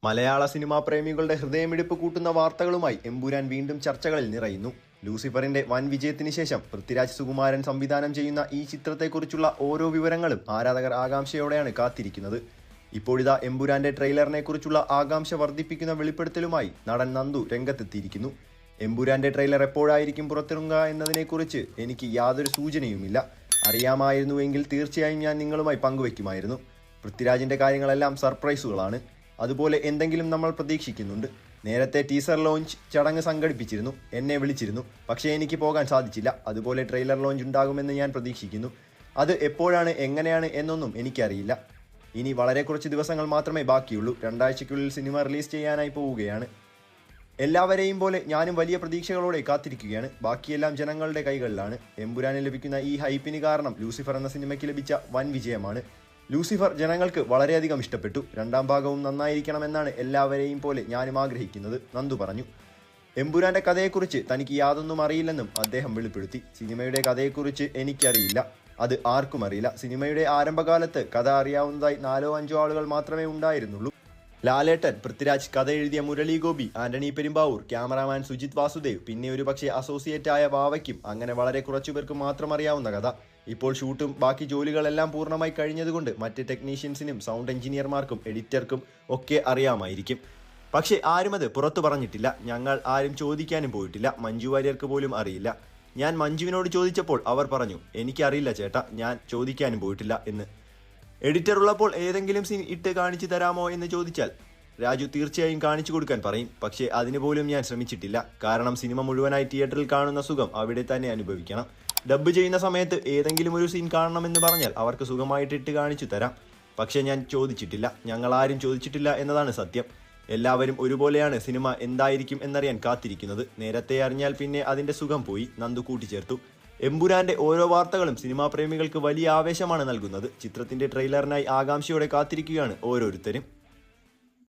മലയാള cinema പ്രേമികളുടെ ഹൃദയമിടിപ്പ് കൂട്ടുന്ന വാർത്തകളുമായി എമ്പുരാൻ വീണ്ടും ചർച്ചകളിൽ നിറയുന്നു. ലൂസിഫറിന്റെ വൻ വിജയത്തിന് ശേഷം പൃഥ്വിരാജ് സുകുമാരൻ സംവിധാനം ചെയ്യുന്ന ഈ ചിത്രത്തെക്കുറിച്ചുള്ള ഓരോ വിവരങ്ങളും ആരാധകർ ആകാംക്ഷയോടെയാണ് കാത്തിരിക്കുന്നത്. ഇപ്പോഴിതാ എമ്പുരാന്റെ ട്രെയിലറിനെ കുറിച്ചുള്ള ആകാംക്ഷ വർദ്ധിപ്പിക്കുന്ന വെളിപ്പെടുത്തലുമായി നടൻ നന്ദു രംഗത്തെത്തിയിരിക്കുന്നു. എമ്പുരാന്റെ ട്രെയിലർ എപ്പോഴായിരിക്കും പുറത്തിറങ്ങുക എന്നതിനെക്കുറിച്ച് എനിക്ക് യാതൊരു സൂചനയുമില്ല. അറിയാമായിരുന്നുവെങ്കിൽ തീർച്ചയായും ഞാൻ നിങ്ങളുമായി പങ്കുവയ്ക്കുമായിരുന്നു. പൃഥ്വിരാജിന്റെ കാര്യങ്ങളെല്ലാം സർപ്രൈസുകളാണ്. അതുപോലെ എന്തെങ്കിലും നമ്മൾ പ്രതീക്ഷിക്കുന്നുണ്ട്. നേരത്തെ ടീസർ ലോഞ്ച് ചടങ്ങ് സംഘടിപ്പിച്ചിരുന്നു, എന്നെ വിളിച്ചിരുന്നു. പക്ഷേ എനിക്ക് പോകാൻ സാധിച്ചില്ല. അതുപോലെ ട്രെയിലർ ലോഞ്ച് ഉണ്ടാകുമെന്ന് ഞാൻ പ്രതീക്ഷിക്കുന്നു. അത് എപ്പോഴാണ്, എങ്ങനെയാണ് എന്നൊന്നും എനിക്കറിയില്ല. ഇനി വളരെ കുറച്ച് ദിവസങ്ങൾ മാത്രമേ ബാക്കിയുള്ളൂ. 2 ആഴ്ചയ്ക്കുള്ളിൽ സിനിമ റിലീസ് ചെയ്യാനായി പോവുകയാണ്. എല്ലാവരെയും പോലെ ഞാനും വലിയ പ്രതീക്ഷകളോടെ കാത്തിരിക്കുകയാണ്. ബാക്കിയെല്ലാം ജനങ്ങളുടെ കൈകളിലാണ്. എമ്പുരാന് ലഭിക്കുന്ന ഈ ഹൈപ്പിന് കാരണം ലൂസിഫർ എന്ന സിനിമയ്ക്ക് ലഭിച്ച വൻ വിജയമാണ്. ലൂസിഫർ ജനങ്ങൾക്ക് വളരെയധികം ഇഷ്ടപ്പെട്ടു. 2ാം ഭാഗവും നന്നായിരിക്കണമെന്നാണ് എല്ലാവരെയും പോലെ ഞാനും ആഗ്രഹിക്കുന്നത്, നന്ദു പറഞ്ഞു. എമ്പുരാന്റെ കഥയെക്കുറിച്ച് തനിക്ക് യാതൊന്നും അറിയില്ലെന്നും അദ്ദേഹം വെളിപ്പെടുത്തി. സിനിമയുടെ കഥയെക്കുറിച്ച് എനിക്കറിയില്ല, അത് ആർക്കും അറിയില്ല. സിനിമയുടെ ആരംഭകാലത്ത് കഥ അറിയാവുന്നതായി 4-5 ആളുകൾ മാത്രമേ ഉണ്ടായിരുന്നുള്ളൂ. ലാലേട്ടൻ, പൃഥ്വിരാജ്, കഥ എഴുതിയ മുരളി ഗോപി, ആന്റണി പെരുമ്പാവൂർ, ക്യാമറാമാൻ സുജിത് വാസുദേവ്, പിന്നെ ഒരു പക്ഷേ അസോസിയേറ്റ് ആയ വാവയ്ക്കും, അങ്ങനെ വളരെ കുറച്ചുപേർക്ക് മാത്രം അറിയാവുന്ന കഥ. ഇപ്പോൾ ഷൂട്ടും ബാക്കി ജോലികളെല്ലാം പൂർണ്ണമായി കഴിഞ്ഞതുകൊണ്ട് മറ്റ് ടെക്നീഷ്യൻസിനും സൗണ്ട് എഞ്ചിനീയർമാർക്കും എഡിറ്റർക്കും ഒക്കെ അറിയാമായിരിക്കും. പക്ഷേ ആരും അത് പുറത്തു പറഞ്ഞിട്ടില്ല. ഞങ്ങൾ ആരും ചോദിക്കാനും പോയിട്ടില്ല. മഞ്ജു വാര്യർക്ക് പോലും അറിയില്ല. ഞാൻ മഞ്ജുവിനോട് ചോദിച്ചപ്പോൾ അവർ പറഞ്ഞു, എനിക്കറിയില്ല ചേട്ടാ, ഞാൻ ചോദിക്കാനും പോയിട്ടില്ല എന്ന്. എഡിറ്റർ ഉള്ളപ്പോൾ ഏതെങ്കിലും സീൻ ഇട്ട് കാണിച്ചു തരാമോ എന്ന് ചോദിച്ചാൽ രാജു തീർച്ചയായും കാണിച്ചു കൊടുക്കാൻ പറയും. പക്ഷേ അതിന് പോലും ഞാൻ ശ്രമിച്ചിട്ടില്ല. കാരണം സിനിമ മുഴുവനായി തിയേറ്ററിൽ കാണുന്ന സുഖം അവിടെ തന്നെ അനുഭവിക്കണം. ഡബ് ചെയ്യുന്ന സമയത്ത് ഏതെങ്കിലും ഒരു സീൻ കാണണമെന്ന് പറഞ്ഞാൽ അവർക്ക് സുഖമായിട്ട് ഇട്ട് കാണിച്ചു തരാം. പക്ഷേ ഞാൻ ചോദിച്ചിട്ടില്ല. ഞങ്ങളാരും ചോദിച്ചിട്ടില്ല എന്നതാണ് സത്യം. എല്ലാവരും ഒരുപോലെയാണ് സിനിമ എന്തായിരിക്കും എന്നറിയാൻ കാത്തിരിക്കുന്നത്. നേരത്തെ അറിഞ്ഞാൽ പിന്നെ അതിൻ്റെ സുഖം പോയി, നന്ദു കൂട്ടിച്ചേർത്തു. എമ്പുരാന്റെ ഓരോ വാർത്തകളും സിനിമാ പ്രേമികൾക്ക് വലിയ ആവേശമാണ് നൽകുന്നത്. ചിത്രത്തിന്റെ ട്രെയിലറിനായി ആകാംക്ഷയോടെ കാത്തിരിക്കുകയാണ് ഓരോരുത്തരും.